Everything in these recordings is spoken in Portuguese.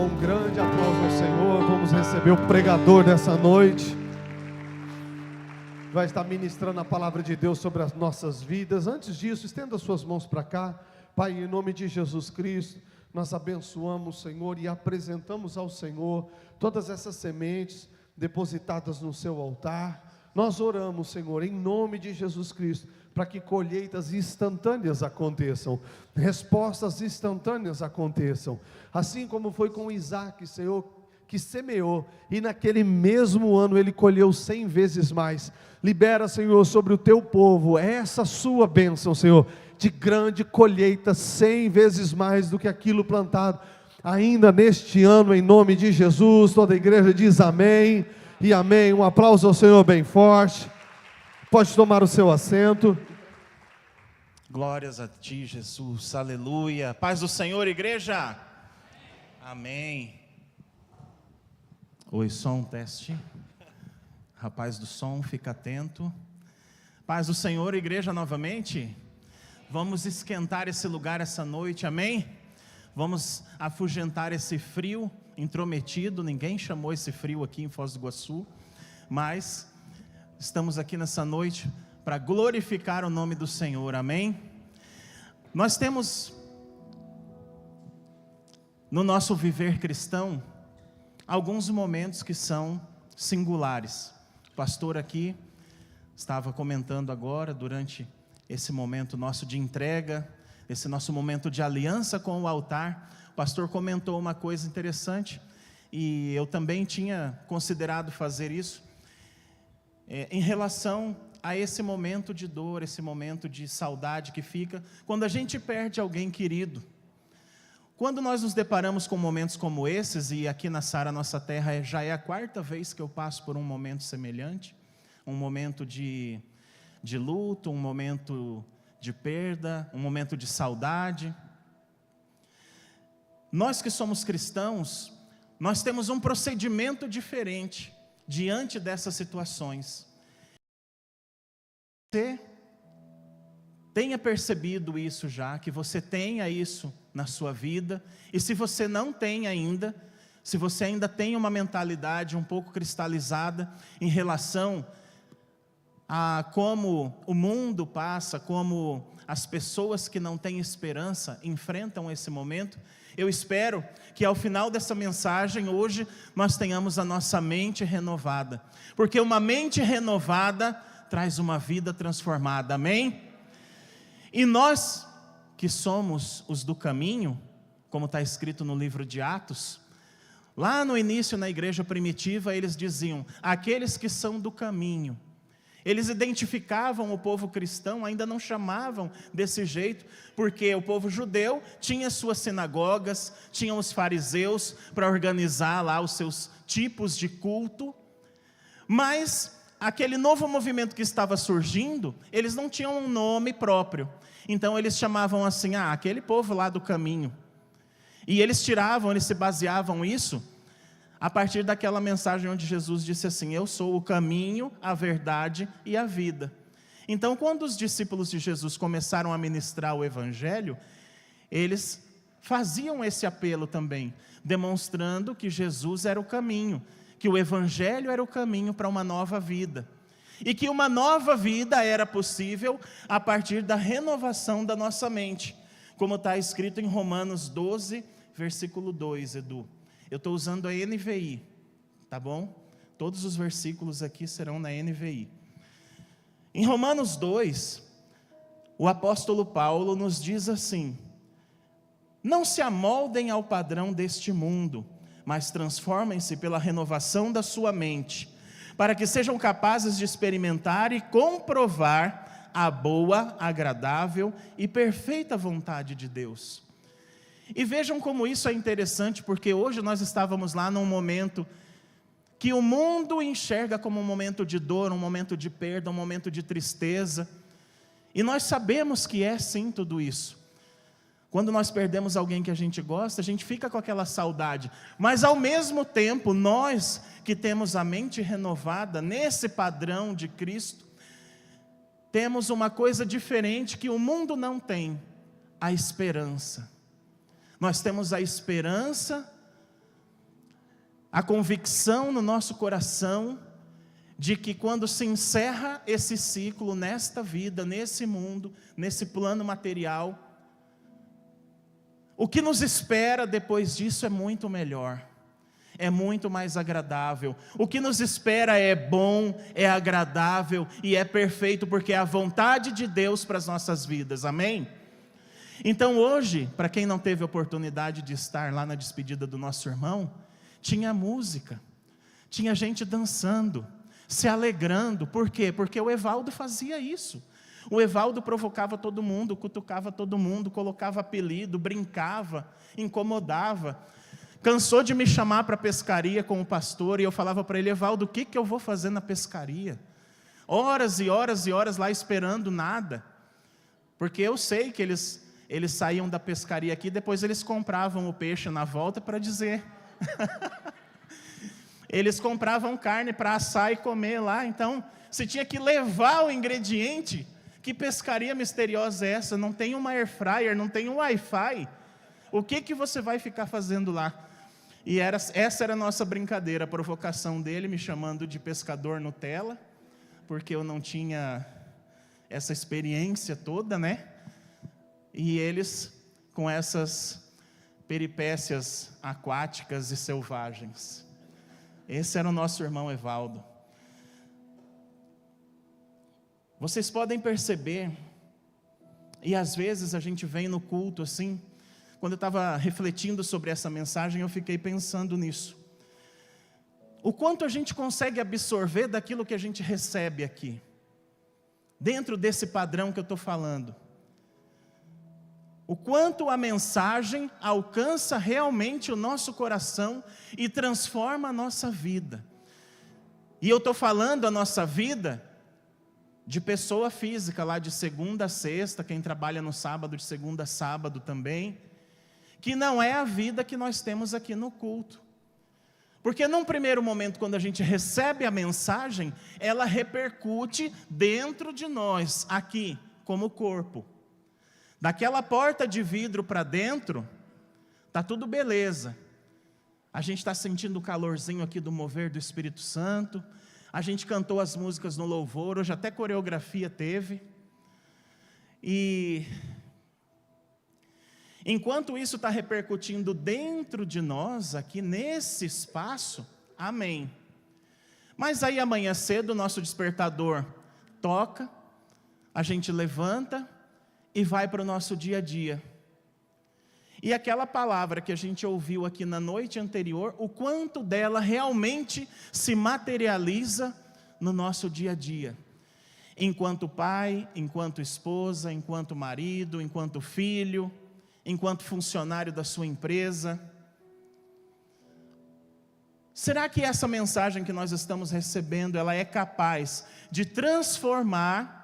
bom, um grande aplauso ao Senhor. Vamos receber o pregador dessa noite. Vai estar ministrando a palavra de Deus sobre as nossas vidas. Antes disso, estenda suas mãos para cá. Pai, em nome de Jesus Cristo, nós abençoamos, Senhor, e apresentamos ao Senhor todas essas sementes depositadas no seu altar. Nós oramos, Senhor, em nome de Jesus Cristo, para que colheitas instantâneas aconteçam, respostas instantâneas aconteçam, assim como foi com Isaac, Senhor, que semeou, e naquele mesmo ano ele colheu 100 vezes mais. Libera, Senhor, sobre o teu povo essa sua bênção, Senhor, de grande colheita, 100 vezes mais do que aquilo plantado, ainda neste ano, em nome de Jesus. Toda a igreja diz amém e amém. Um aplauso ao Senhor bem forte. Pode tomar o seu assento. Glórias a ti, Jesus, aleluia. Paz do Senhor, igreja. Amém. Oi, som, teste. Rapaz do som, fica atento. Paz do Senhor, igreja, novamente. Vamos esquentar esse lugar essa noite, amém? Vamos afugentar esse frio intrometido. Ninguém chamou esse frio aqui em Foz do Iguaçu, mas estamos aqui nessa noite para glorificar o nome do Senhor, amém? Nós temos no nosso viver cristão alguns momentos que são singulares. O pastor aqui estava comentando agora, durante esse momento nosso de entrega, esse nosso momento de aliança com o altar, o pastor comentou uma coisa interessante, e eu também tinha considerado fazer isso, em relação a esse momento de dor, esse momento de saudade que fica quando a gente perde alguém querido. Quando nós nos deparamos com momentos como esses, e aqui na Sara Nossa Terra já é a 4ª vez que eu passo por um momento semelhante, um momento de luto, um momento de perda, um momento de saudade. Nós que somos cristãos, nós temos um procedimento diferente diante dessas situações. Você tenha percebido isso já, que você tenha isso na sua vida, e se você não tem ainda, se você ainda tem uma mentalidade um pouco cristalizada em relação a como o mundo passa, como as pessoas que não têm esperança enfrentam esse momento, eu espero que ao final dessa mensagem hoje nós tenhamos a nossa mente renovada, porque uma mente renovada traz uma vida transformada, amém? E nós que somos os do caminho, como está escrito no livro de Atos, lá no início na igreja primitiva eles diziam, aqueles que são do caminho. Eles identificavam o povo cristão, ainda não chamavam desse jeito, porque o povo judeu tinha suas sinagogas, tinha os fariseus para organizar lá os seus tipos de culto, mas aquele novo movimento que estava surgindo, eles não tinham um nome próprio, então eles chamavam assim, aquele povo lá do caminho, e eles se baseavam isso, a partir daquela mensagem onde Jesus disse assim, eu sou o caminho, a verdade e a vida. Então quando os discípulos de Jesus começaram a ministrar o Evangelho, eles faziam esse apelo também, demonstrando que Jesus era o caminho, que o Evangelho era o caminho para uma nova vida, e que uma nova vida era possível a partir da renovação da nossa mente, como está escrito em Romanos 12, versículo 2, Edu. Eu estou usando a NVI, tá bom? Todos os versículos aqui serão na NVI. Em Romanos 2, o apóstolo Paulo nos diz assim, não se amoldem ao padrão deste mundo, mas transformem-se pela renovação da sua mente, para que sejam capazes de experimentar e comprovar a boa, agradável e perfeita vontade de Deus. E vejam como isso é interessante, porque hoje nós estávamos lá num momento que o mundo enxerga como um momento de dor, um momento de perda, um momento de tristeza, e nós sabemos que é sim tudo isso. Quando nós perdemos alguém que a gente gosta, a gente fica com aquela saudade, mas ao mesmo tempo, nós que temos a mente renovada, nesse padrão de Cristo, temos uma coisa diferente que o mundo não tem, a esperança. Nós temos a esperança a convicção no nosso coração de que quando se encerra esse ciclo nesta vida, nesse mundo, nesse plano material, o que nos espera depois disso é muito melhor, é muito mais agradável. O que nos espera é bom, é agradável e é perfeito, porque é a vontade de Deus para as nossas vidas, amém? Então hoje, para quem não teve oportunidade de estar lá na despedida do nosso irmão, tinha música, tinha gente dançando, se alegrando. Por quê? Porque o Evaldo fazia isso. O Evaldo provocava todo mundo, cutucava todo mundo, colocava apelido, brincava, incomodava. Cansou de me chamar para a pescaria com o pastor, e eu falava para ele: Evaldo, o que eu vou fazer na pescaria? Horas e horas e horas lá esperando nada. Porque eu sei que eles saíam da pescaria aqui, depois eles compravam o peixe na volta para dizer. Eles compravam carne para assar e comer lá, então se tinha que levar o ingrediente. Que pescaria misteriosa é essa? Não tem uma air fryer, não tem um Wi-Fi. O que você vai ficar fazendo lá? E essa era a nossa brincadeira, a provocação dele, me chamando de pescador Nutella, porque eu não tinha essa experiência toda, né? E eles com essas peripécias aquáticas e selvagens. Esse era o nosso irmão Evaldo. Vocês podem perceber, e às vezes a gente vem no culto assim, quando eu estava refletindo sobre essa mensagem, eu fiquei pensando nisso. O quanto a gente consegue absorver daquilo que a gente recebe aqui, dentro desse padrão que eu estou falando. O quanto a mensagem alcança realmente o nosso coração e transforma a nossa vida. E eu estou falando a nossa vida de pessoa física, lá de segunda a sexta, quem trabalha no sábado, de segunda a sábado também, que não é a vida que nós temos aqui no culto. Porque num primeiro momento, quando a gente recebe a mensagem, ela repercute dentro de nós, aqui, como corpo. Daquela porta de vidro para dentro, está tudo beleza. A gente está sentindo o calorzinho aqui do mover do Espírito Santo. A gente cantou as músicas no louvor, hoje até coreografia teve. E enquanto isso está repercutindo dentro de nós, aqui nesse espaço, amém. Mas aí amanhã cedo o nosso despertador toca, a gente levanta e vai para o nosso dia a dia. E aquela palavra que a gente ouviu aqui na noite anterior, o quanto dela realmente se materializa no nosso dia a dia. Enquanto pai, enquanto esposa, enquanto marido, enquanto filho, enquanto funcionário da sua empresa. Será que essa mensagem que nós estamos recebendo, ela é capaz de transformar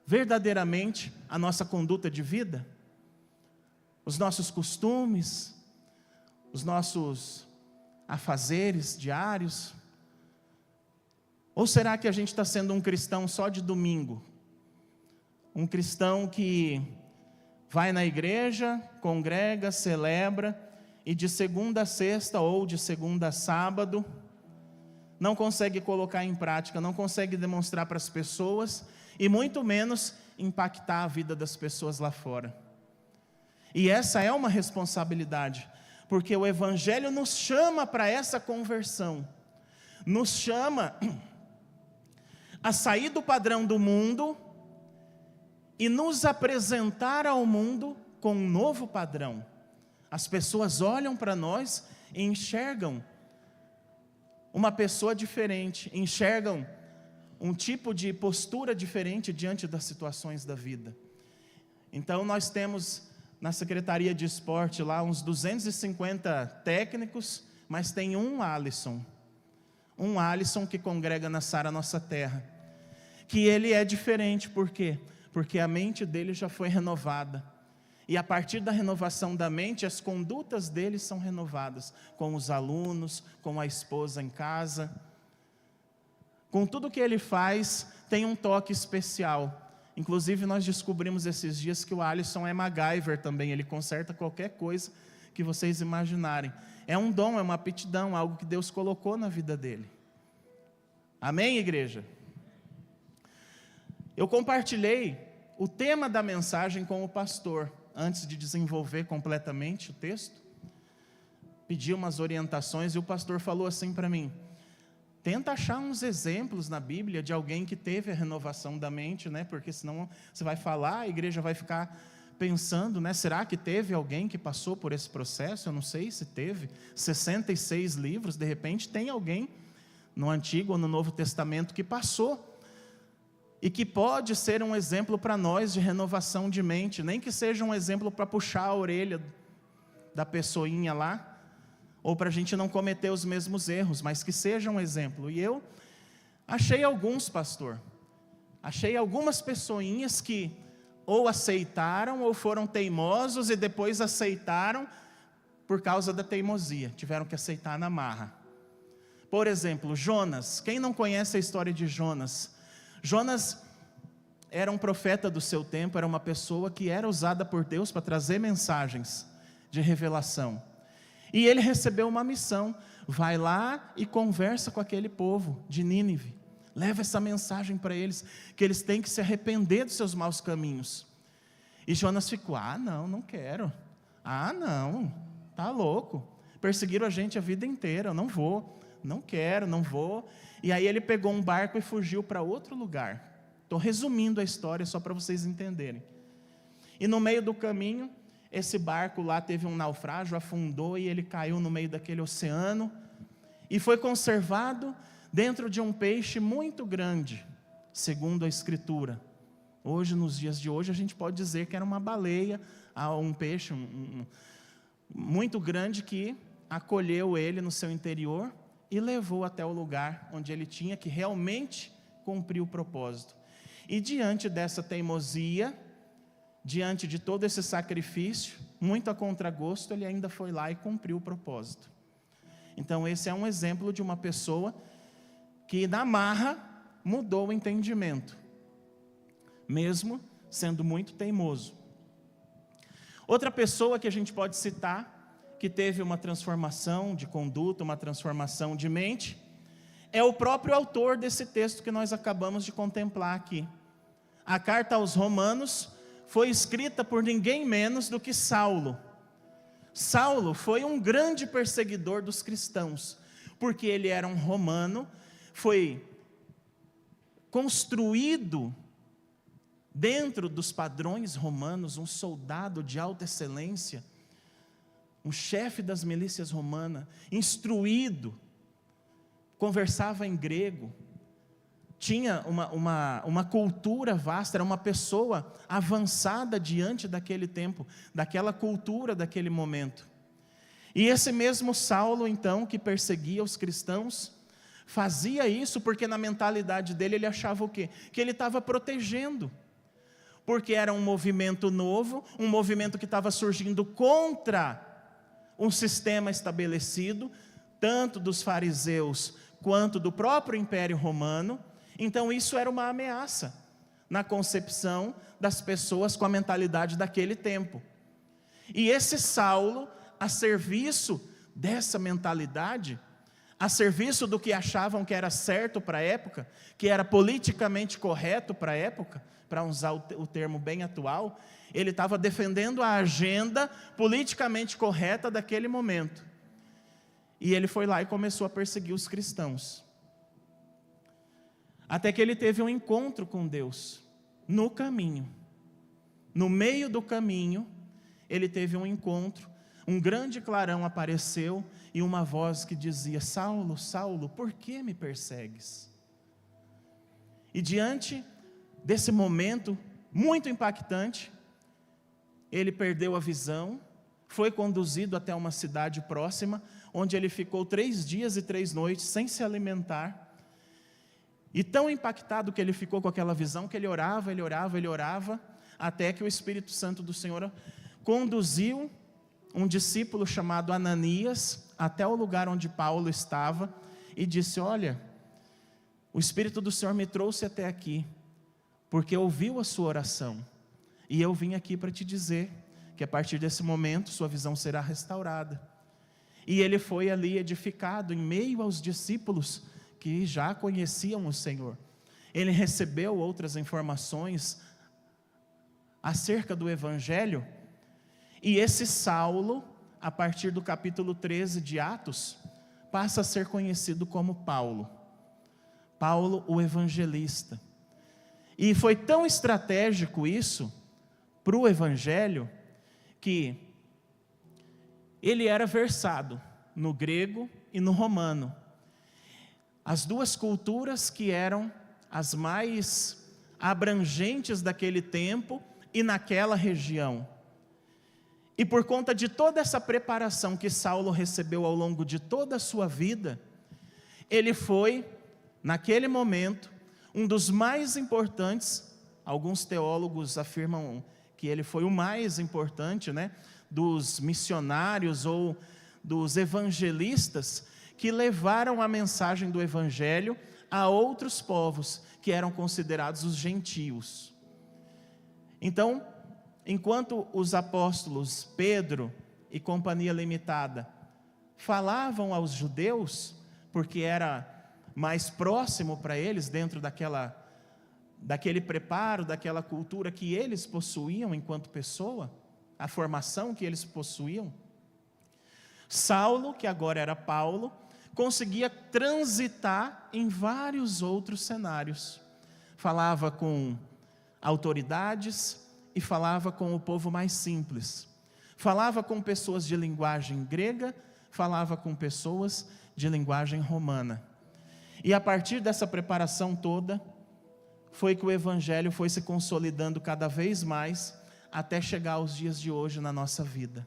verdadeiramente a nossa conduta de vida? Os nossos costumes, os nossos afazeres diários? Ou será que a gente está sendo um cristão só de domingo? Um cristão que vai na igreja, congrega, celebra, e de segunda a sexta ou de segunda a sábado, não consegue colocar em prática, não consegue demonstrar para as pessoas, e muito menos impactar a vida das pessoas lá fora. E essa é uma responsabilidade, porque o Evangelho nos chama para essa conversão, nos chama a sair do padrão do mundo e nos apresentar ao mundo com um novo padrão. As pessoas olham para nós e enxergam uma pessoa diferente, enxergam um tipo de postura diferente diante das situações da vida. Então nós temos na Secretaria de Esporte lá uns 250 técnicos, mas tem um Alisson que congrega na Sara Nossa Terra, que ele é diferente. Por quê? Porque a mente dele já foi renovada, e a partir da renovação da mente, as condutas dele são renovadas, com os alunos, com a esposa em casa, com tudo que ele faz, tem um toque especial. Inclusive nós descobrimos esses dias que o Alisson é MacGyver também, ele conserta qualquer coisa que vocês imaginarem. É um dom, é uma aptidão, algo que Deus colocou na vida dele. Amém, igreja? Eu compartilhei o tema da mensagem com o pastor, antes de desenvolver completamente o texto. Pedi umas orientações e o pastor falou assim para mim: tenta achar uns exemplos na Bíblia de alguém que teve a renovação da mente, né? Porque senão você vai falar, a igreja vai ficar pensando, né? Será que teve alguém que passou por esse processo? Eu não sei se teve. 66 livros, de repente tem alguém no Antigo ou no Novo Testamento que passou. E que pode ser um exemplo para nós de renovação de mente, nem que seja um exemplo para puxar a orelha da pessoinha lá, ou para a gente não cometer os mesmos erros, mas que seja um exemplo. E eu achei alguns, pastor, achei algumas pessoinhas que ou aceitaram ou foram teimosos e depois aceitaram por causa da teimosia, tiveram que aceitar na marra. Por exemplo, Jonas. Quem não conhece a história de Jonas? Jonas era um profeta do seu tempo, era uma pessoa que era usada por Deus para trazer mensagens de revelação. E ele recebeu uma missão: vai lá e conversa com aquele povo de Nínive. Leva essa mensagem para eles, que eles têm que se arrepender dos seus maus caminhos. E Jonas ficou: não quero. Não, tá louco. Perseguiram a gente a vida inteira, eu não vou, não quero, não vou. E aí ele pegou um barco e fugiu para outro lugar. Estou resumindo a história só para vocês entenderem. E no meio do caminho, esse barco lá teve um naufrágio, afundou e ele caiu no meio daquele oceano. E foi conservado dentro de um peixe muito grande, segundo a Escritura. Hoje, nos dias de hoje, a gente pode dizer que era uma baleia, um peixe muito grande que acolheu ele no seu interior e levou até o lugar onde ele tinha que realmente cumprir o propósito. E diante dessa teimosia, diante de todo esse sacrifício, muito a contragosto, ele ainda foi lá e cumpriu o propósito. Então esse é um exemplo de uma pessoa que na marra mudou o entendimento, mesmo sendo muito teimoso. Outra pessoa que a gente pode citar, que teve uma transformação de conduta, uma transformação de mente, é o próprio autor desse texto que nós acabamos de contemplar aqui. A carta aos Romanos foi escrita por ninguém menos do que Saulo. Saulo foi um grande perseguidor dos cristãos, porque ele era um romano, foi construído dentro dos padrões romanos, um soldado de alta excelência, um chefe das milícias romanas, instruído, conversava em grego, tinha uma cultura vasta, era uma pessoa avançada diante daquele tempo, daquela cultura, daquele momento. E esse mesmo Saulo, então, que perseguia os cristãos, fazia isso porque na mentalidade dele ele achava o quê? Que ele estava protegendo, porque era um movimento novo, um movimento que estava surgindo contra um sistema estabelecido, tanto dos fariseus quanto do próprio Império Romano. Então isso era uma ameaça na concepção das pessoas com a mentalidade daquele tempo. E esse Saulo, a serviço dessa mentalidade, a serviço do que achavam que era certo para a época, que era politicamente correto para a época, para usar o termo bem atual, ele estava defendendo a agenda politicamente correta daquele momento. E ele foi lá e começou a perseguir os cristãos. Até que ele teve um encontro com Deus, no caminho. No meio do caminho, ele teve um encontro, um grande clarão apareceu e uma voz que dizia: Saulo, Saulo, por que me persegues? E diante desse momento muito impactante, ele perdeu a visão, foi conduzido até uma cidade próxima, onde ele ficou 3 dias e 3 noites sem se alimentar. E tão impactado que ele ficou com aquela visão, que ele orava, até que o Espírito Santo do Senhor conduziu um discípulo chamado Ananias até o lugar onde Paulo estava e disse: olha, o Espírito do Senhor me trouxe até aqui, porque ouviu a sua oração, e eu vim aqui para te dizer que a partir desse momento sua visão será restaurada. E ele foi ali edificado em meio aos discípulos que já conheciam o Senhor. Ele recebeu outras informações acerca do Evangelho, e esse Saulo, a partir do capítulo 13 de Atos, passa a ser conhecido como Paulo. Paulo, o evangelista. E foi tão estratégico isso para o Evangelho, que ele era versado no grego e no romano, as duas culturas que eram as mais abrangentes daquele tempo e naquela região. E por conta de toda essa preparação que Saulo recebeu ao longo de toda a sua vida, ele foi, naquele momento, um dos mais importantes. Alguns teólogos afirmam que ele foi o mais importante, dos missionários ou dos evangelistas que levaram a mensagem do Evangelho a outros povos que eram considerados os gentios. Então, enquanto os apóstolos Pedro e companhia limitada falavam aos judeus, porque era mais próximo para eles, dentro daquele preparo, daquela cultura que eles possuíam enquanto pessoa, a formação que eles possuíam, Saulo, que agora era Paulo, conseguia transitar em vários outros cenários. Falava com autoridades e falava com o povo mais simples. Falava com pessoas de linguagem grega, falava com pessoas de linguagem romana. E a partir dessa preparação toda, foi que o Evangelho foi se consolidando cada vez mais, até chegar aos dias de hoje na nossa vida.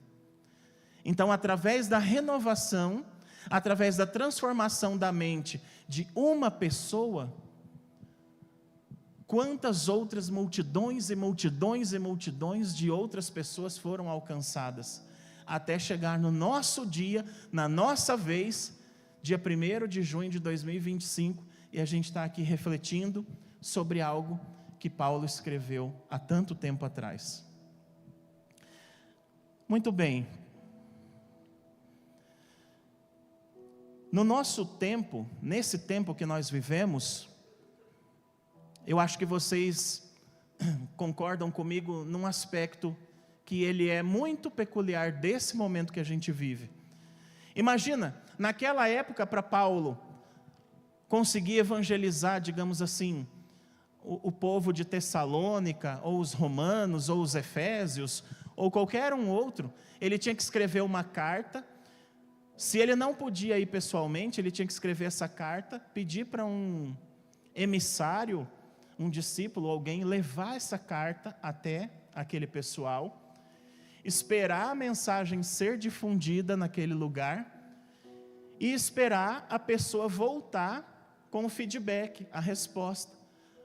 Então, através da renovação, através da transformação da mente de uma pessoa, quantas outras multidões e multidões e multidões de outras pessoas foram alcançadas, até chegar no nosso dia, na nossa vez, dia 1º de junho de 2025, e a gente está aqui refletindo sobre algo que Paulo escreveu há tanto tempo atrás. Muito bem. No nosso tempo, nesse tempo que nós vivemos, eu acho que vocês concordam comigo num aspecto que ele é muito peculiar desse momento que a gente vive. Imagina, naquela época, para Paulo conseguir evangelizar, digamos assim, o povo de Tessalônica, ou os romanos, ou os efésios, ou qualquer um outro, ele tinha que escrever uma carta. Se ele não podia ir pessoalmente, ele tinha que escrever essa carta, pedir para um emissário, um discípulo, alguém, levar essa carta até aquele pessoal, esperar a mensagem ser difundida naquele lugar, e esperar a pessoa voltar com o feedback, a resposta.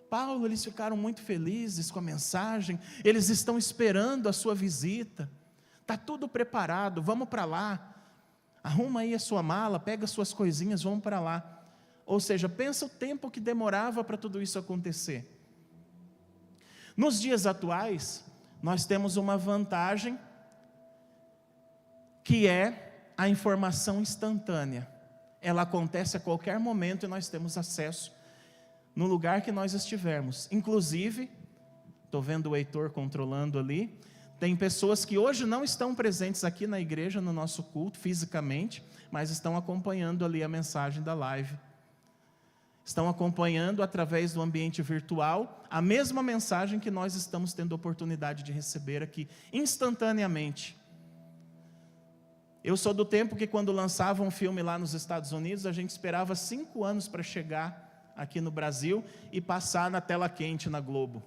Paulo, eles ficaram muito felizes com a mensagem, eles estão esperando a sua visita, está tudo preparado, vamos para lá, arruma aí a sua mala, pega as suas coisinhas, vamos para lá. Ou seja, pensa o tempo que demorava para tudo isso acontecer. Nos dias atuais, nós temos uma vantagem, que é a informação instantânea. Ela acontece a qualquer momento e nós temos acesso no lugar que nós estivermos. Inclusive, estou vendo o Heitor controlando ali, tem pessoas que hoje não estão presentes aqui na igreja, no nosso culto, fisicamente, mas estão acompanhando ali a mensagem da live. Estão acompanhando através do ambiente virtual a mesma mensagem que nós estamos tendo a oportunidade de receber aqui, instantaneamente. Eu sou do tempo que quando lançava um filme lá nos Estados Unidos, a gente esperava 5 anos para chegar aqui no Brasil e passar na tela quente na Globo.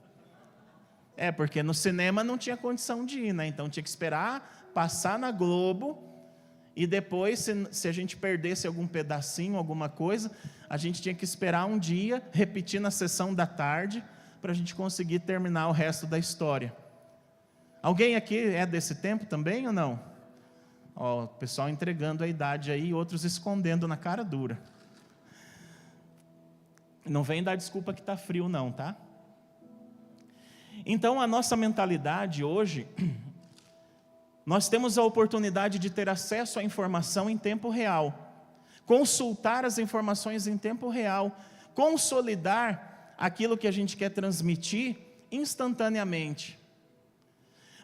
Porque no cinema não tinha condição de ir, então tinha que esperar passar na Globo, e depois, se a gente perdesse algum pedacinho, alguma coisa, a gente tinha que esperar um dia, repetir na sessão da tarde, para a gente conseguir terminar o resto da história. Alguém aqui é desse tempo também ou não? Ó, o pessoal entregando a idade aí, outros escondendo na cara dura. Não vem dar desculpa que está frio não, tá? Então a nossa mentalidade hoje nós temos a oportunidade de ter acesso à informação em tempo real, consultar as informações em tempo real, consolidar aquilo que a gente quer transmitir instantaneamente.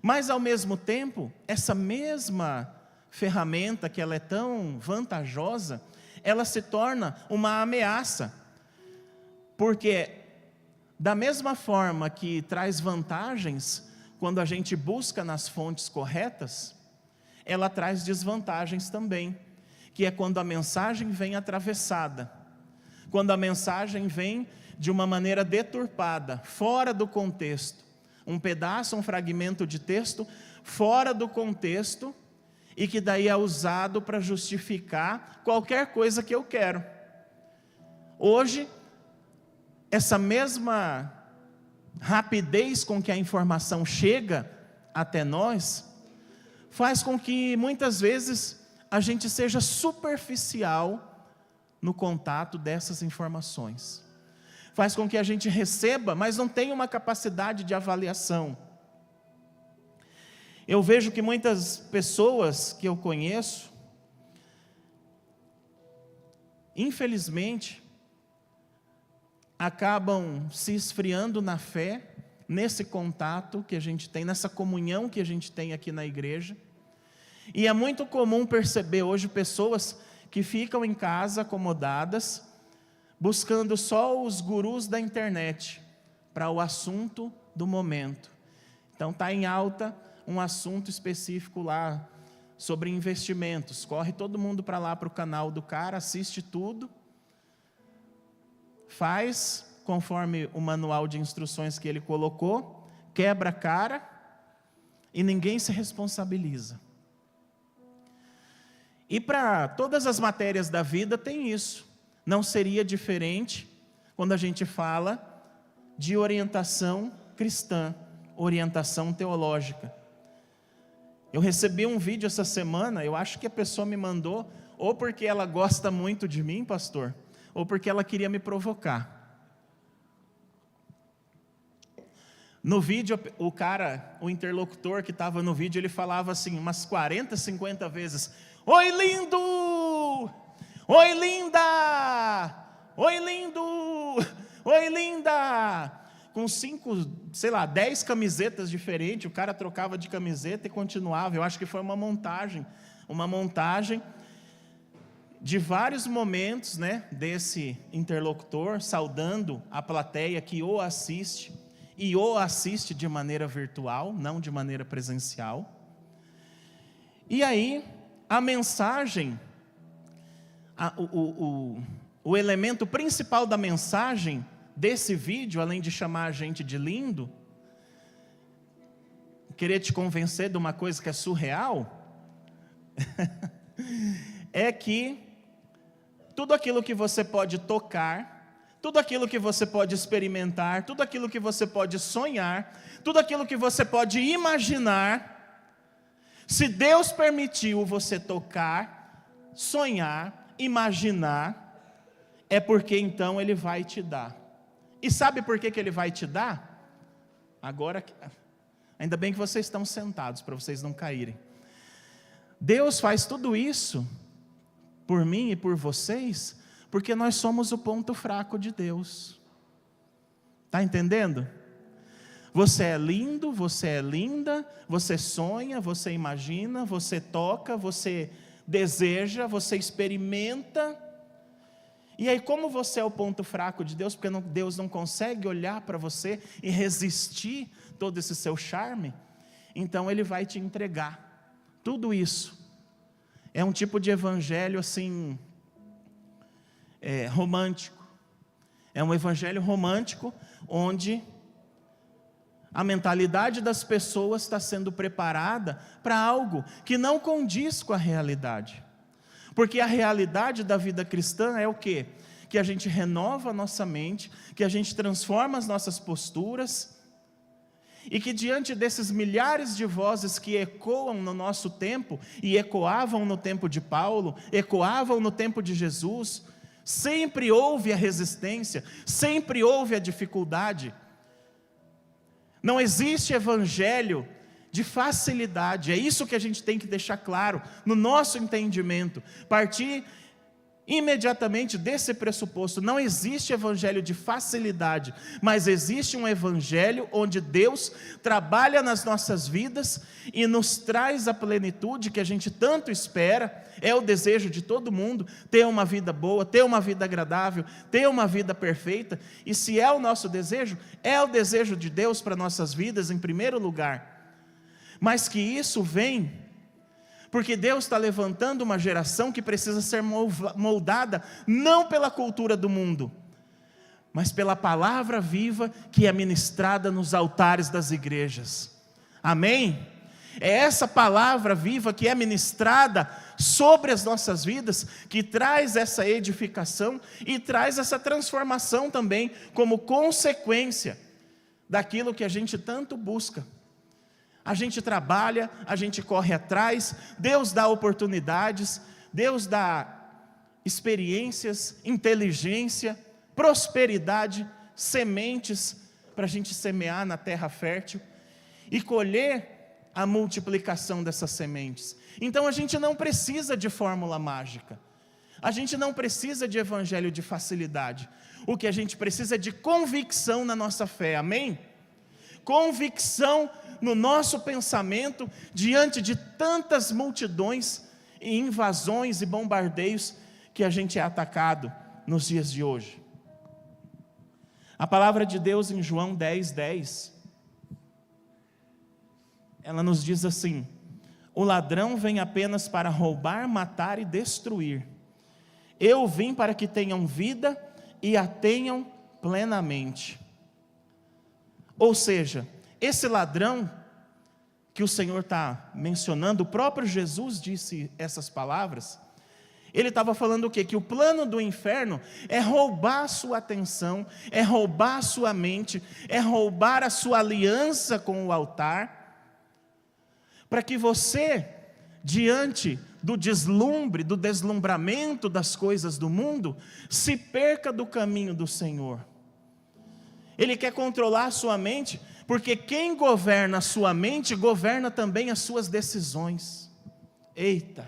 Mas, ao mesmo tempo, essa mesma ferramenta, que ela é tão vantajosa, ela se torna uma ameaça, porque da mesma forma que traz vantagens, quando a gente busca nas fontes corretas, ela traz desvantagens também, que é quando a mensagem vem atravessada, quando a mensagem vem de uma maneira deturpada, fora do contexto, um pedaço, um fragmento de texto fora do contexto, e que daí é usado para justificar qualquer coisa que eu quero. Hoje, essa mesma rapidez com que a informação chega até nós, faz com que muitas vezes a gente seja superficial no contato dessas informações. Faz com que a gente receba, mas não tenha uma capacidade de avaliação. Eu vejo que muitas pessoas que eu conheço, infelizmente, acabam se esfriando na fé, nesse contato que a gente tem, nessa comunhão que a gente tem aqui na igreja. E é muito comum perceber hoje pessoas que ficam em casa acomodadas, buscando só os gurus da internet para o assunto do momento. Então está em alta um assunto específico lá sobre investimentos, corre todo mundo para lá, para o canal do cara, assiste tudo, faz conforme o manual de instruções que ele colocou, quebra a cara e ninguém se responsabiliza. E para todas as matérias da vida tem isso. Não seria diferente quando a gente fala de orientação cristã, orientação teológica. Eu recebi um vídeo essa semana, eu acho que a pessoa me mandou, ou porque ela gosta muito de mim, pastor, ou porque ela queria me provocar. No vídeo, o cara, o interlocutor que estava no vídeo, ele falava assim, umas 40, 50 vezes, oi lindo! Oi linda! Oi lindo! Oi linda! Com 10 camisetas diferentes, o cara trocava de camiseta e continuava. Eu acho que foi uma montagem de vários momentos, né, desse interlocutor, saudando a plateia que o assiste, e o assiste de maneira virtual, não de maneira presencial. E aí, a mensagem, o elemento principal da mensagem desse vídeo, além de chamar a gente de lindo, querer te convencer de uma coisa que é surreal, é que tudo aquilo que você pode tocar, tudo aquilo que você pode experimentar, tudo aquilo que você pode sonhar, tudo aquilo que você pode imaginar, se Deus permitiu você tocar, sonhar, imaginar, é porque então Ele vai te dar. E sabe por que Ele vai te dar? Agora, ainda bem que vocês estão sentados, para vocês não caírem. Deus faz tudo isso por mim e por vocês, porque nós somos o ponto fraco de Deus. Está entendendo? Você é lindo, você é linda, você sonha, você imagina, você toca, você deseja, você experimenta. E aí, como você é o ponto fraco de Deus, porque Deus não consegue olhar para você e resistir todo esse seu charme, então Ele vai te entregar tudo isso. É um tipo de evangelho assim, romântico. É um evangelho romântico, onde a mentalidade das pessoas está sendo preparada para algo que não condiz com a realidade. Porque a realidade da vida cristã é o quê? Que a gente renova a nossa mente, que a gente transforma as nossas posturas, e que diante desses milhares de vozes que ecoam no nosso tempo, e ecoavam no tempo de Paulo, ecoavam no tempo de Jesus, sempre houve a resistência, sempre houve a dificuldade. Não existe evangelho de facilidade. É isso que a gente tem que deixar claro no nosso entendimento. Partir imediatamente desse pressuposto. Não existe evangelho de facilidade, mas existe um evangelho onde Deus trabalha nas nossas vidas e nos traz a plenitude que a gente tanto espera. É o desejo de todo mundo, ter uma vida boa, ter uma vida agradável, ter uma vida perfeita. E se é o nosso desejo, é o desejo de Deus para nossas vidas em primeiro lugar. Mas que isso vem porque Deus está levantando uma geração que precisa ser moldada, não pela cultura do mundo, mas pela palavra viva que é ministrada nos altares das igrejas. Amém? É essa palavra viva que é ministrada sobre as nossas vidas, que traz essa edificação e traz essa transformação também, como consequência daquilo que a gente tanto busca. A gente trabalha, a gente corre atrás, Deus dá oportunidades, Deus dá experiências, inteligência, prosperidade, sementes para a gente semear na terra fértil e colher a multiplicação dessas sementes. Então a gente não precisa de fórmula mágica, a gente não precisa de evangelho de facilidade. O que a gente precisa é de convicção na nossa fé, amém? Convicção no nosso pensamento, diante de tantas multidões, e invasões e bombardeios que a gente é atacado nos dias de hoje. A palavra de Deus em João 10:10, ela nos diz assim: o ladrão vem apenas para roubar, matar e destruir. Eu vim para que tenham vida e a tenham plenamente. Ou seja, esse ladrão que o Senhor está mencionando, o próprio Jesus disse essas palavras. Ele estava falando o quê? Que o plano do inferno é roubar a sua atenção, é roubar a sua mente, é roubar a sua aliança com o altar, para que você, diante do deslumbre, do deslumbramento das coisas do mundo, se perca do caminho do Senhor. Ele quer controlar a sua mente, porque quem governa a sua mente, governa também as suas decisões. Eita!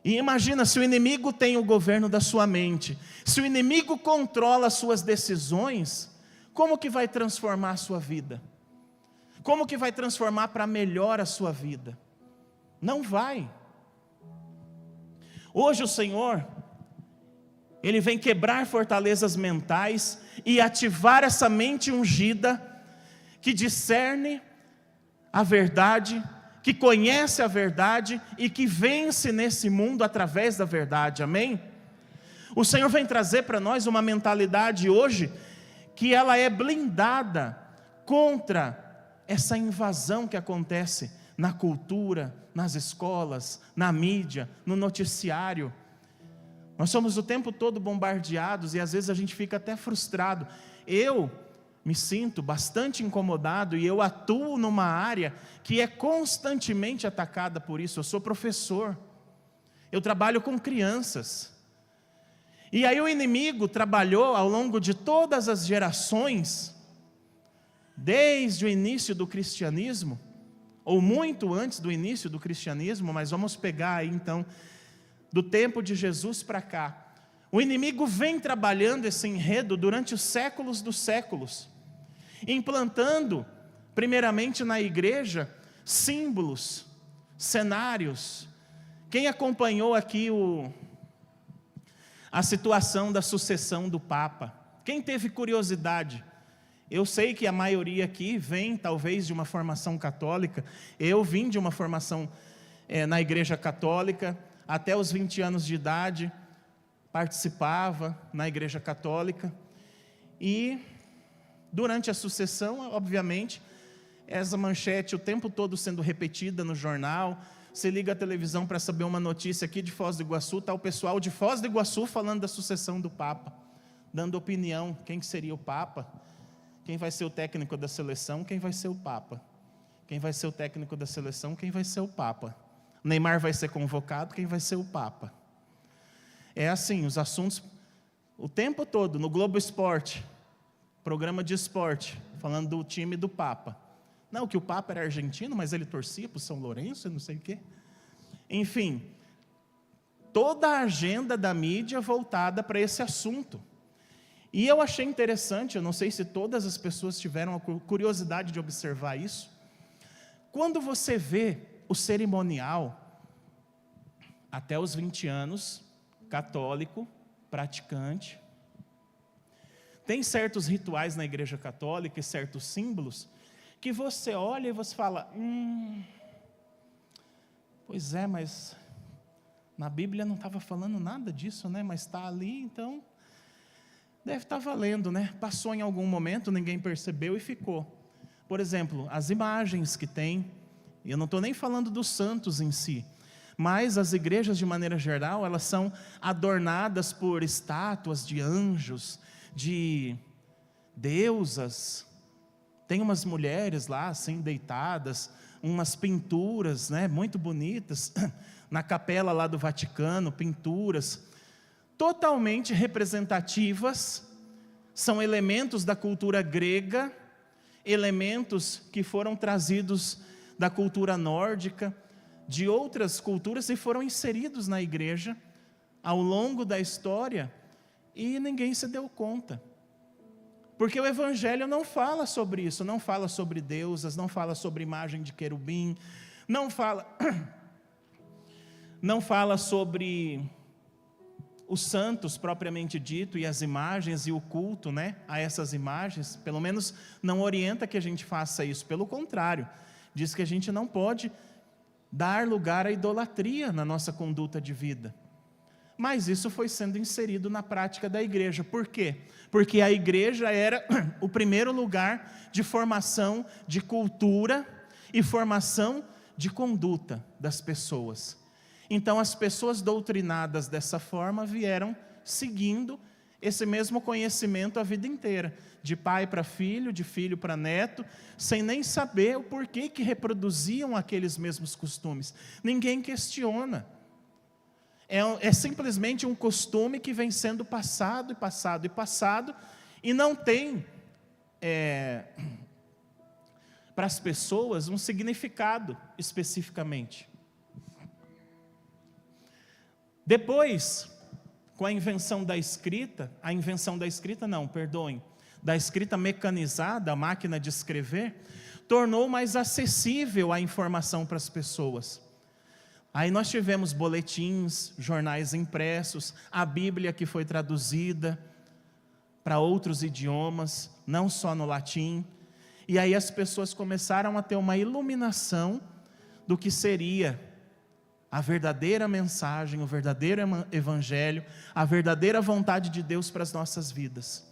E imagina, se o inimigo tem o governo da sua mente, se o inimigo controla as suas decisões, como que vai transformar a sua vida? Como que vai transformar para melhor a sua vida? Não vai. Hoje o Senhor, Ele vem quebrar fortalezas mentais e ativar essa mente ungida, que discerne a verdade, que conhece a verdade e que vence nesse mundo através da verdade, amém? O Senhor vem trazer para nós uma mentalidade hoje, que ela é blindada contra essa invasão que acontece na cultura, nas escolas, na mídia, no noticiário. Nós somos o tempo todo bombardeados e às vezes a gente fica até frustrado. Eu me sinto bastante incomodado e eu atuo numa área que é constantemente atacada por isso. Eu sou professor, eu trabalho com crianças. E aí o inimigo trabalhou ao longo de todas as gerações, desde o início do cristianismo, ou muito antes do início do cristianismo, mas vamos pegar aí então, do tempo de Jesus para cá. O inimigo vem trabalhando esse enredo durante os séculos dos séculos, implantando, primeiramente na igreja, símbolos, cenários. Quem acompanhou aqui a situação da sucessão do Papa? Quem teve curiosidade? Eu sei que a maioria aqui vem talvez de uma formação católica. Eu vim de uma formação na igreja católica, até os 20 anos de idade, participava na igreja católica, e durante a sucessão, obviamente, essa manchete o tempo todo sendo repetida no jornal. Você liga a televisão para saber uma notícia aqui de Foz do Iguaçu, está o pessoal de Foz do Iguaçu falando da sucessão do Papa, dando opinião, quem que seria o Papa, quem vai ser o técnico da seleção, quem vai ser o Papa, quem vai ser o técnico da seleção, quem vai ser o Papa, Neymar vai ser convocado, quem vai ser o Papa. É assim, os assuntos, o tempo todo, no Globo Esporte, programa de esporte, falando do time do Papa, Não, que o Papa era argentino, mas ele torcia para o São Lourenço e não sei o quê. Enfim, toda a agenda da mídia voltada para esse assunto. E eu achei interessante, eu não sei se todas as pessoas tiveram a curiosidade de observar isso. Quando você vê o cerimonial, até os 20 anos, católico, praticante, tem certos rituais na Igreja Católica e certos símbolos que você olha e você fala, pois é, mas na Bíblia não estava falando nada disso, né? Mas está ali, então deve estar valendo, né? Passou em algum momento, ninguém percebeu e ficou. Por exemplo, as imagens que tem, eu não estou nem falando dos santos em si, mas as igrejas de maneira geral, elas são adornadas por estátuas de anjos, de deusas. Tem umas mulheres lá, assim, deitadas, umas pinturas, né, muito bonitas, na capela lá do Vaticano, pinturas, totalmente representativas, são elementos da cultura grega, elementos que foram trazidos da cultura nórdica, de outras culturas e foram inseridos na igreja ao longo da história e ninguém se deu conta. Porque o Evangelho não fala sobre isso, não fala sobre deusas, não fala sobre imagem de querubim, não fala sobre os santos propriamente dito e as imagens e o culto, né, a essas imagens. Pelo menos não orienta que a gente faça isso, pelo contrário, diz que a gente não pode dar lugar à idolatria na nossa conduta de vida. Mas isso foi sendo inserido na prática da igreja. Por quê? Porque a igreja era o primeiro lugar de formação de cultura e formação de conduta das pessoas. Então as pessoas doutrinadas dessa forma vieram seguindo esse mesmo conhecimento a vida inteira, de pai para filho, de filho para neto, sem nem saber o porquê que reproduziam aqueles mesmos costumes. Ninguém questiona. É simplesmente um costume que vem sendo passado, e passado, e passado, e não tem, para as pessoas, um significado especificamente. Depois, com a invenção da escrita, da escrita mecanizada, a máquina de escrever, tornou mais acessível a informação para as pessoas. Aí nós tivemos boletins, jornais impressos, a Bíblia que foi traduzida para outros idiomas, não só no latim. E aí as pessoas começaram a ter uma iluminação do que seria a verdadeira mensagem, o verdadeiro evangelho, a verdadeira vontade de Deus para as nossas vidas.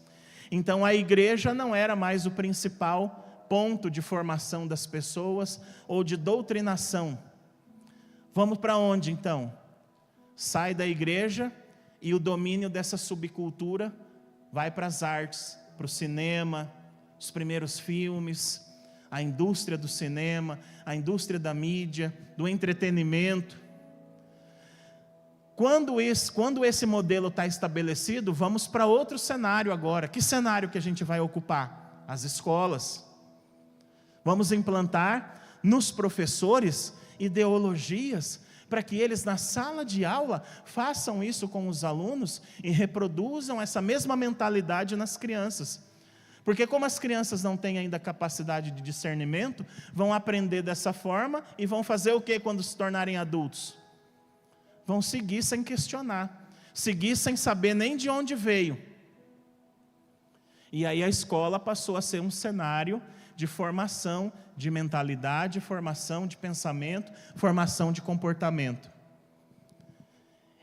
Então a igreja não era mais o principal ponto de formação das pessoas ou de doutrinação. Vamos para onde então? Sai da igreja e o domínio dessa subcultura vai para as artes, para o cinema, os primeiros filmes, a indústria do cinema, a indústria da mídia, do entretenimento. Quando esse modelo está estabelecido, vamos para outro cenário agora. Que cenário que a gente vai ocupar? As escolas. Vamos implantar nos professores ideologias, para que eles na sala de aula façam isso com os alunos e reproduzam essa mesma mentalidade nas crianças. Porque como as crianças não têm ainda capacidade de discernimento, vão aprender dessa forma e vão fazer o que quando se tornarem adultos? Vão seguir sem questionar, seguir sem saber nem de onde veio. E aí a escola passou a ser um cenário de formação de mentalidade, formação de pensamento, formação de comportamento.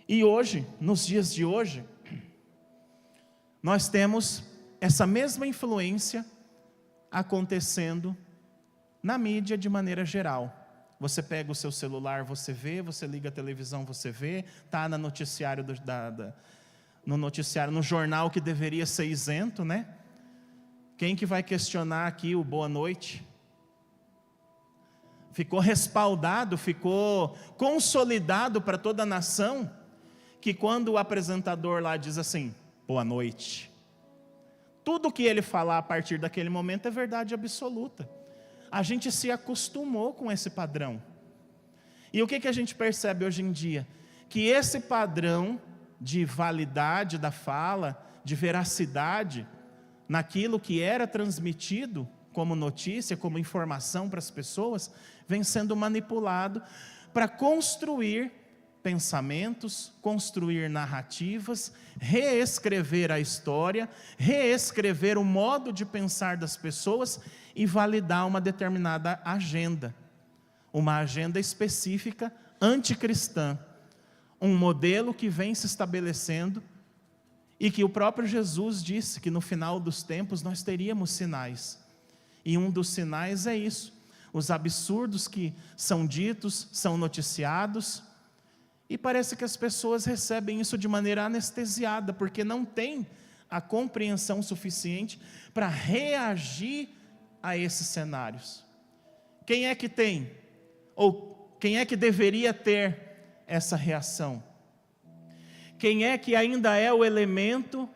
E hoje, nos dias de hoje, nós temos essa mesma influência acontecendo na mídia de maneira geral. Você pega o seu celular, você vê, você liga a televisão, você vê, está no noticiário, no jornal que deveria ser isento, né? Quem que vai questionar aqui o boa noite? Ficou respaldado, ficou consolidado para toda a nação, que quando o apresentador lá diz assim, boa noite, tudo que ele falar a partir daquele momento é verdade absoluta. a gente se acostumou com esse padrão. E o que a gente percebe hoje em dia? Que esse padrão de validade da fala, de veracidade, naquilo que era transmitido como notícia, como informação para as pessoas, vem sendo manipulado para construir pensamentos, construir narrativas, reescrever a história, reescrever o modo de pensar das pessoas e validar uma determinada agenda, uma agenda específica anticristã, um modelo que vem se estabelecendo e que o próprio Jesus disse que no final dos tempos nós teríamos sinais. E um dos sinais é isso, os absurdos que são ditos, são noticiados, e parece que as pessoas recebem isso de maneira anestesiada, porque não tem a compreensão suficiente para reagir a esses cenários. Quem é que tem? Ou quem é que deveria ter essa reação? Quem é que ainda é o elemento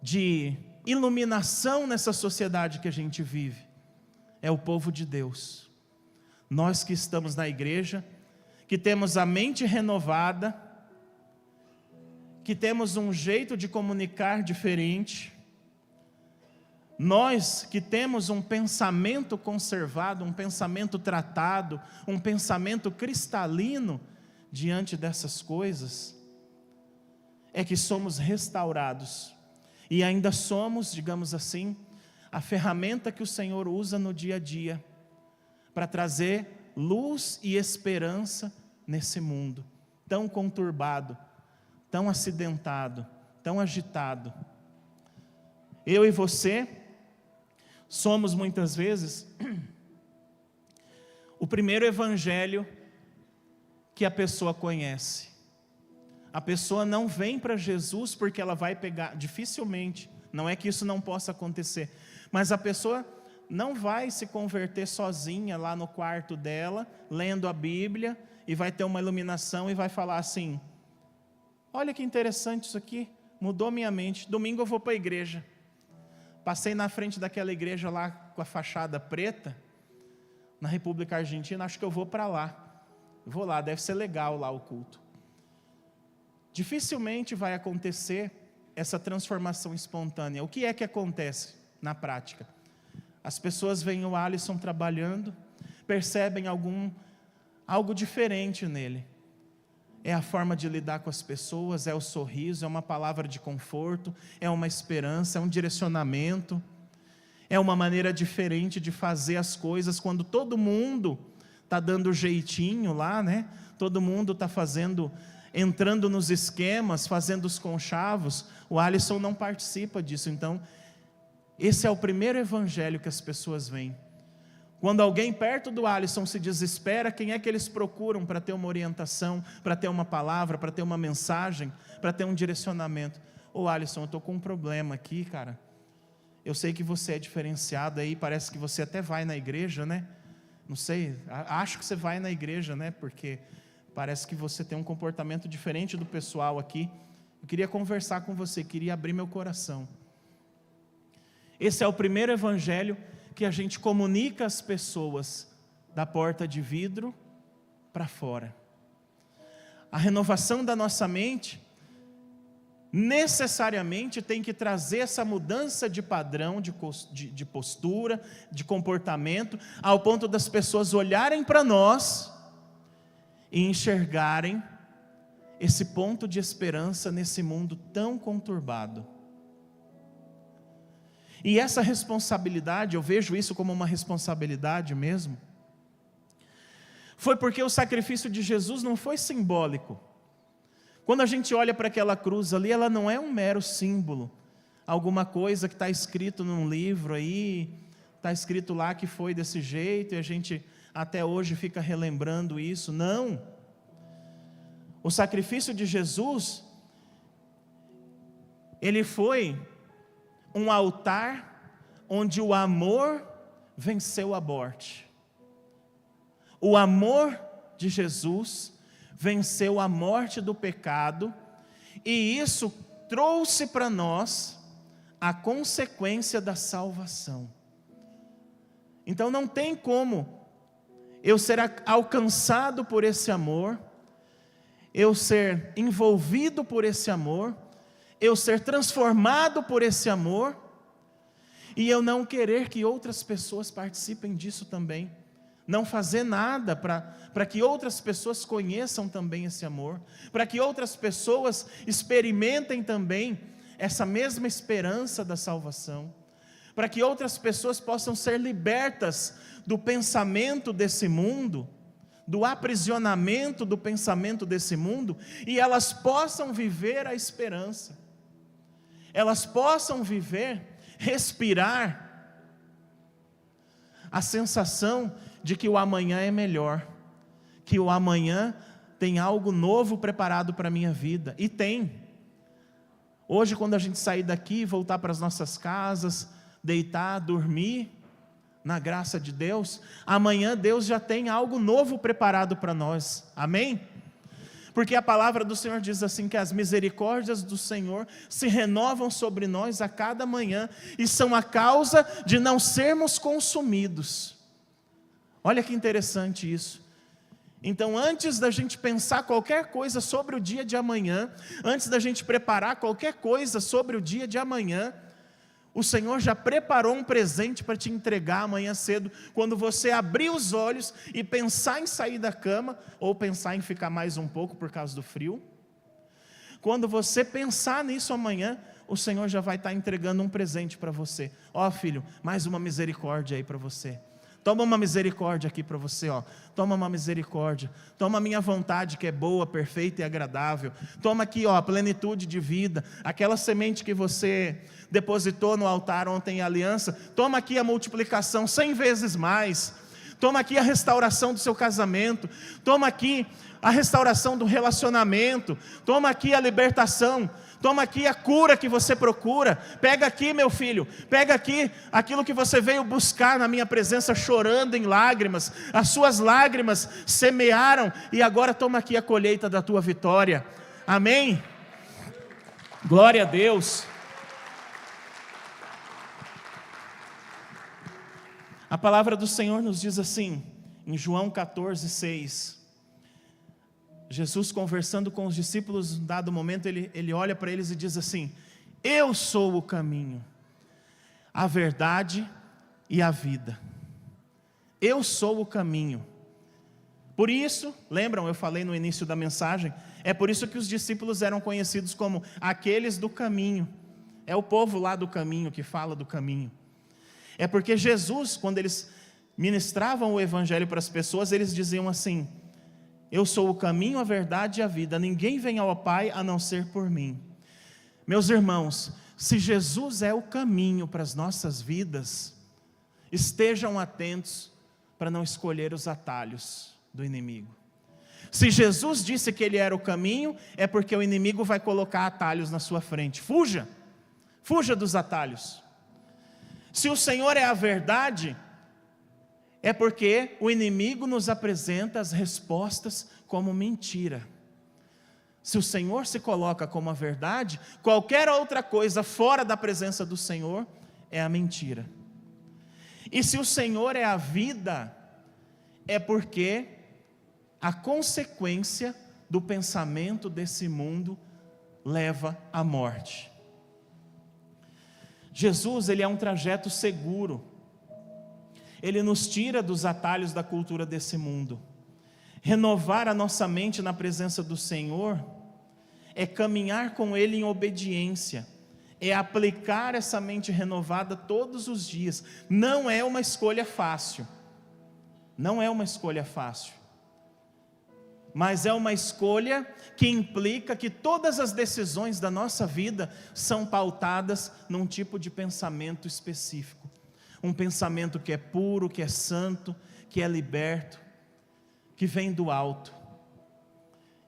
de iluminação nessa sociedade que a gente vive? É o povo de Deus. Nós que estamos na igreja, que temos a mente renovada, que temos um jeito de comunicar diferente, nós que temos um pensamento conservado, um pensamento tratado, um pensamento cristalino diante dessas coisas, é que somos restaurados e ainda somos, digamos assim, a ferramenta que o Senhor usa no dia a dia para trazer luz e esperança nesse mundo tão conturbado, tão acidentado, tão agitado. Eu e você somos muitas vezes o primeiro evangelho que a pessoa conhece. A pessoa não vem para Jesus porque ela vai pegar, dificilmente, não é que isso não possa acontecer, mas a pessoa não vai se converter sozinha lá no quarto dela, lendo a Bíblia, e vai ter uma iluminação e vai falar assim: olha que interessante isso aqui, mudou minha mente, domingo eu vou para a igreja. Passei na frente daquela igreja lá com a fachada preta, na República Argentina, acho que eu vou para lá. Vou lá, deve ser legal lá o culto. Dificilmente vai acontecer essa transformação espontânea. O que é que acontece na prática? As pessoas veem o Alisson trabalhando, percebem algo diferente nele. É a forma de lidar com as pessoas, é o sorriso, é uma palavra de conforto, é uma esperança, é um direcionamento, é uma maneira diferente de fazer as coisas, quando todo mundo está dando jeitinho lá, né? Todo mundo está entrando nos esquemas, fazendo os conchavos, o Alisson não participa disso. Então, esse é o primeiro evangelho que as pessoas veem. Quando alguém perto do Alisson se desespera, quem é que eles procuram para ter uma orientação, para ter uma palavra, para ter uma mensagem, para ter um direcionamento? Ô Alisson, eu estou com um problema aqui, cara. Eu sei que você é diferenciado aí, parece que você até vai na igreja, né? Não sei, acho que você vai na igreja, né? Porque parece que você tem um comportamento diferente do pessoal aqui. Eu queria conversar com você, queria abrir meu coração. Esse é o primeiro evangelho que a gente comunica às pessoas da porta de vidro para fora. A renovação da nossa mente necessariamente tem que trazer essa mudança de padrão, de postura, de comportamento, ao ponto das pessoas olharem para nós e enxergarem esse ponto de esperança nesse mundo tão conturbado. E essa responsabilidade, eu vejo isso como uma responsabilidade mesmo, foi porque o sacrifício de Jesus não foi simbólico. Quando a gente olha para aquela cruz ali, ela não é um mero símbolo, alguma coisa que está escrito num livro aí, está escrito lá que foi desse jeito, e a gente até hoje fica relembrando isso. Não. O sacrifício de Jesus, ele foi um altar onde o amor venceu a morte. O amor de Jesus venceu a morte do pecado, e isso trouxe para nós a consequência da salvação. Então não tem como eu ser alcançado por esse amor, eu ser envolvido por esse amor, eu ser transformado por esse amor, e eu não querer que outras pessoas participem disso também. Não fazer nada para que outras pessoas conheçam também esse amor, para que outras pessoas experimentem também essa mesma esperança da salvação, para que outras pessoas possam ser libertas do pensamento desse mundo, do aprisionamento do pensamento desse mundo, e elas possam viver a esperança, elas possam viver, respirar a sensação de que o amanhã é melhor, que o amanhã tem algo novo preparado para a minha vida, e tem. Hoje, quando a gente sair daqui, voltar para as nossas casas, deitar, dormir, na graça de Deus, amanhã Deus já tem algo novo preparado para nós, amém? Porque a palavra do Senhor diz assim, que as misericórdias do Senhor se renovam sobre nós a cada manhã, e são a causa de não sermos consumidos. Olha que interessante isso. Então, antes da gente pensar qualquer coisa sobre o dia de amanhã, antes da gente preparar qualquer coisa sobre o dia de amanhã, o Senhor já preparou um presente para te entregar amanhã cedo, quando você abrir os olhos e pensar em sair da cama, ou pensar em ficar mais um pouco por causa do frio. Quando você pensar nisso amanhã, o Senhor já vai estar entregando um presente para você. Ó, filho, mais uma misericórdia aí para você. Toma uma misericórdia aqui para você, ó. Toma uma misericórdia. Toma a minha vontade, que é boa, perfeita e agradável. Toma aqui, ó, a plenitude de vida. Aquela semente que você depositou no altar ontem em aliança. Toma aqui a multiplicação 100 vezes mais. Toma aqui a restauração do seu casamento. Toma aqui a restauração do relacionamento. Toma aqui a libertação. Toma aqui a cura que você procura. Pega aqui, meu filho, pega aqui aquilo que você veio buscar na minha presença, chorando em lágrimas. As suas lágrimas semearam, e agora toma aqui a colheita da tua vitória. Amém? Glória a Deus. A palavra do Senhor nos diz assim, em João 14:6. Jesus, conversando com os discípulos, em dado momento, ele olha para eles e diz assim: eu sou o caminho, a verdade e a vida. Eu sou o caminho. Por isso, lembram, eu falei no início da mensagem, é por isso que os discípulos eram conhecidos como aqueles do caminho. É o povo lá do caminho que fala do caminho. É porque Jesus, quando eles ministravam o evangelho para as pessoas, eles diziam assim: eu sou o caminho, a verdade e a vida. Ninguém vem ao Pai a não ser por mim. Meus irmãos, se Jesus é o caminho para as nossas vidas, estejam atentos para não escolher os atalhos do inimigo. Se Jesus disse que Ele era o caminho, é porque o inimigo vai colocar atalhos na sua frente. Fuja, fuja dos atalhos. Se o Senhor é a verdade, é porque o inimigo nos apresenta as respostas como mentira. Se o Senhor se coloca como a verdade, qualquer outra coisa fora da presença do Senhor é a mentira. E se o Senhor é a vida, é porque a consequência do pensamento desse mundo leva à morte. Jesus, Ele é um trajeto seguro. Ele nos tira dos atalhos da cultura desse mundo. Renovar a nossa mente na presença do Senhor é caminhar com Ele em obediência, é aplicar essa mente renovada todos os dias. Não é uma escolha fácil, não é uma escolha fácil, mas é uma escolha que implica que todas as decisões da nossa vida são pautadas num tipo de pensamento específico. Um pensamento que é puro, que é santo, que é liberto, que vem do alto.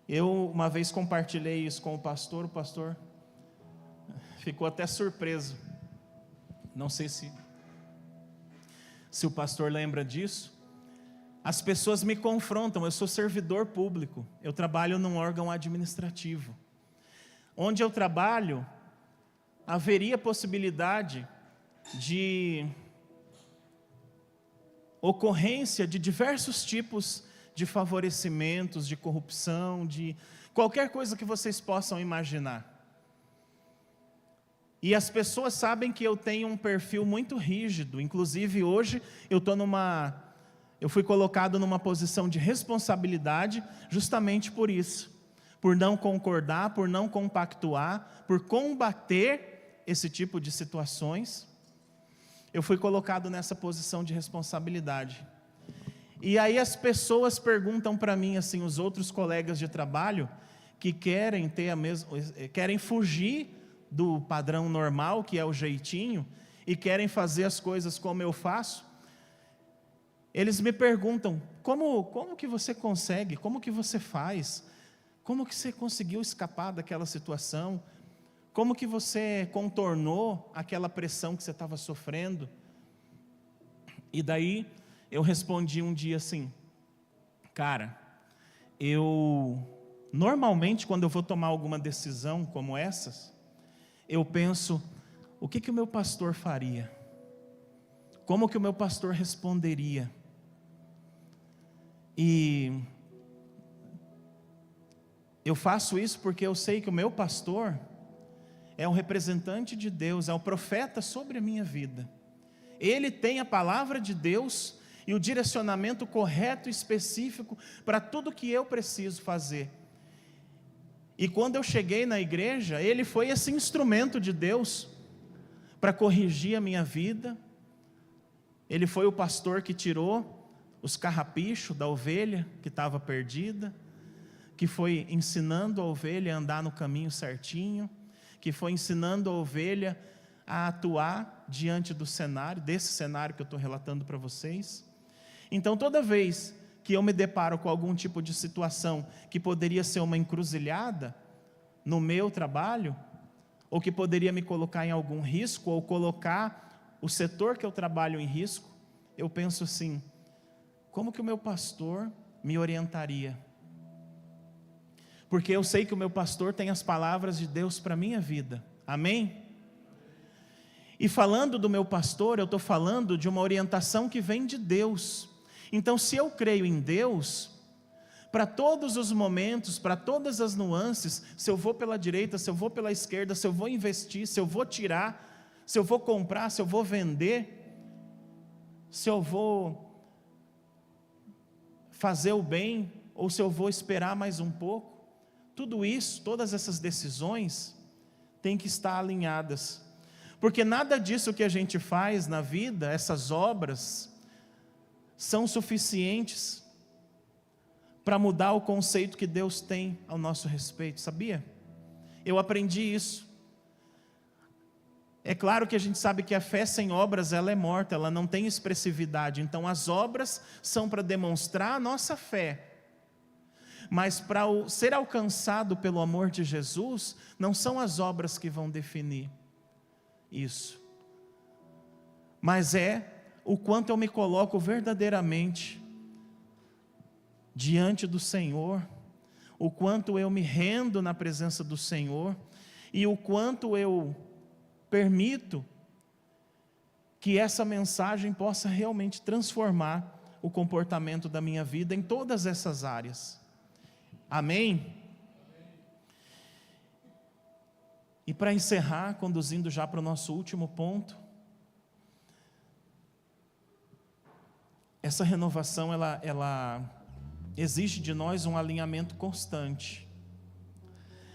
Eu uma vez compartilhei isso com o pastor ficou até surpreso. Não sei se o pastor lembra disso. As pessoas me confrontam, eu sou servidor público, eu trabalho num órgão administrativo. Onde eu trabalho, haveria possibilidade de ocorrência de diversos tipos de favorecimentos, de corrupção, de qualquer coisa que vocês possam imaginar. E as pessoas sabem que eu tenho um perfil muito rígido. Inclusive hoje eu fui colocado numa posição de responsabilidade justamente por isso. Por não concordar, por não compactuar, por combater esse tipo de situações. Eu fui colocado nessa posição de responsabilidade. E aí as pessoas perguntam para mim, assim, os outros colegas de trabalho, que querem fugir do padrão normal, que é o jeitinho, e querem fazer as coisas como eu faço, eles me perguntam, como que você consegue, como que você faz, como que você conseguiu escapar daquela situação, como que você contornou aquela pressão que você estava sofrendo? E daí eu respondi um dia assim, cara, normalmente quando eu vou tomar alguma decisão como essas, eu penso, o que o meu pastor faria? Como que o meu pastor responderia? E eu faço isso porque eu sei que o meu pastor é um representante de Deus, é um profeta sobre a minha vida. Ele tem a palavra de Deus e o direcionamento correto e específico para tudo que eu preciso fazer. E quando eu cheguei na igreja, ele foi esse instrumento de Deus para corrigir a minha vida. Ele foi o pastor que tirou os carrapichos da ovelha que estava perdida, que foi ensinando a ovelha a andar no caminho certinho, que foi ensinando a ovelha a atuar diante desse cenário que eu estou relatando para vocês. Então toda vez que eu me deparo com algum tipo de situação que poderia ser uma encruzilhada no meu trabalho, ou que poderia me colocar em algum risco, ou colocar o setor que eu trabalho em risco, eu penso assim, como que o meu pastor me orientaria? Porque eu sei que o meu pastor tem as palavras de Deus para a minha vida, amém? E falando do meu pastor, eu estou falando de uma orientação que vem de Deus. Então, se eu creio em Deus, para todos os momentos, para todas as nuances, se eu vou pela direita, se eu vou pela esquerda, se eu vou investir, se eu vou tirar, se eu vou comprar, se eu vou vender, se eu vou fazer o bem, ou se eu vou esperar mais um pouco, tudo isso, todas essas decisões, têm que estar alinhadas. Porque nada disso que a gente faz na vida, essas obras, são suficientes para mudar o conceito que Deus tem ao nosso respeito, sabia? Eu aprendi isso. É claro que a gente sabe que a fé sem obras, ela é morta, ela não tem expressividade. Então as obras são para demonstrar a nossa fé. Mas para ser alcançado pelo amor de Jesus, não são as obras que vão definir isso. Mas é o quanto eu me coloco verdadeiramente diante do Senhor, o quanto eu me rendo na presença do Senhor, e o quanto eu permito que essa mensagem possa realmente transformar o comportamento da minha vida em todas essas áreas. Amém? E para encerrar, conduzindo já para o nosso último ponto, essa renovação, ela exige de nós um alinhamento constante.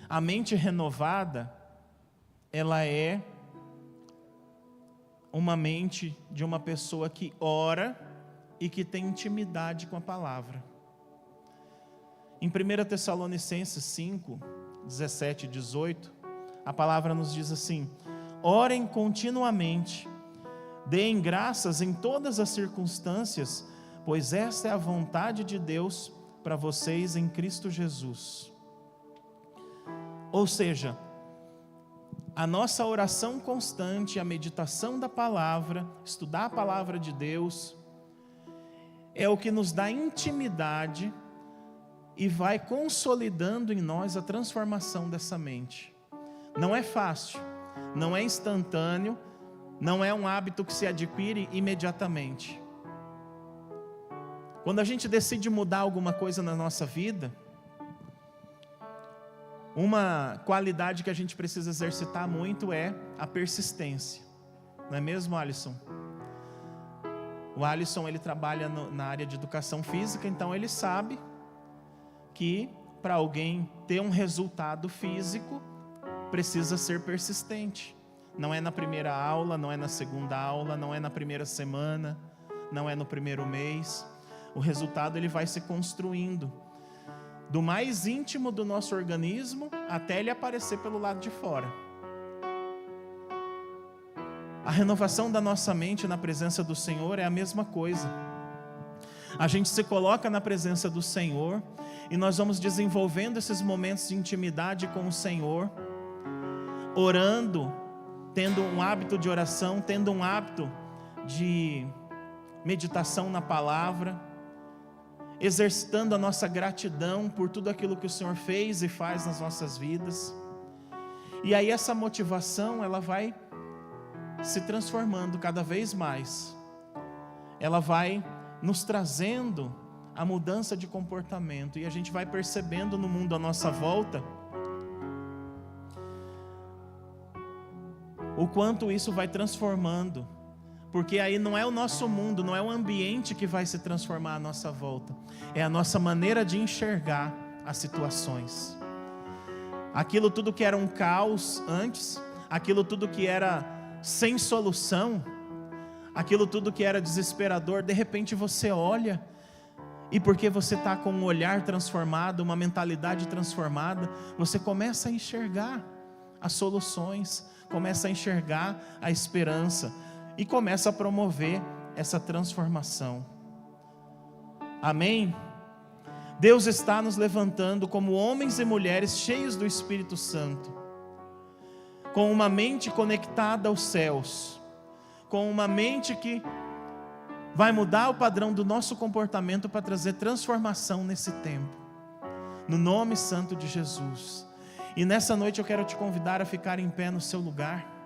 A mente renovada, ela é uma mente de uma pessoa que ora e que tem intimidade com a palavra. Em 1 Tessalonicenses 5, 17 e 18, a palavra nos diz assim: orem continuamente, deem graças em todas as circunstâncias, pois esta é a vontade de Deus para vocês em Cristo Jesus. Ou seja, a nossa oração constante, a meditação da palavra, estudar a palavra de Deus, é o que nos dá intimidade e vai consolidando em nós a transformação dessa mente. Não é fácil, não é instantâneo, não é um hábito que se adquire imediatamente. Quando a gente decide mudar alguma coisa na nossa vida, uma qualidade que a gente precisa exercitar muito é a persistência. Não é mesmo, Alisson? O Alisson, ele trabalha na área de educação física, então ele sabe que para alguém ter um resultado físico, precisa ser persistente. Não é na primeira aula, não é na segunda aula, não é na primeira semana, não é no primeiro mês. O resultado ele vai se construindo do mais íntimo do nosso organismo até ele aparecer pelo lado de fora. A renovação da nossa mente na presença do Senhor é a mesma coisa. A gente se coloca na presença do Senhor e nós vamos desenvolvendo esses momentos de intimidade com o Senhor, orando, tendo um hábito de oração, tendo um hábito de meditação na palavra, exercitando a nossa gratidão por tudo aquilo que o Senhor fez e faz nas nossas vidas. E aí essa motivação, ela vai se transformando cada vez mais. Ela vai nos trazendo a mudança de comportamento, e a gente vai percebendo no mundo à nossa volta o quanto isso vai transformando, porque aí não é o nosso mundo, não é o ambiente que vai se transformar à nossa volta, é a nossa maneira de enxergar as situações. Aquilo tudo que era um caos antes, aquilo tudo que era sem solução, aquilo tudo que era desesperador, de repente você olha, e porque você está com um olhar transformado, uma mentalidade transformada, você começa a enxergar as soluções, começa a enxergar a esperança, e começa a promover essa transformação. Amém? Deus está nos levantando como homens e mulheres cheios do Espírito Santo, com uma mente conectada aos céus, com uma mente que vai mudar o padrão do nosso comportamento para trazer transformação nesse tempo, no nome santo de Jesus. E nessa noite eu quero te convidar a ficar em pé no seu lugar.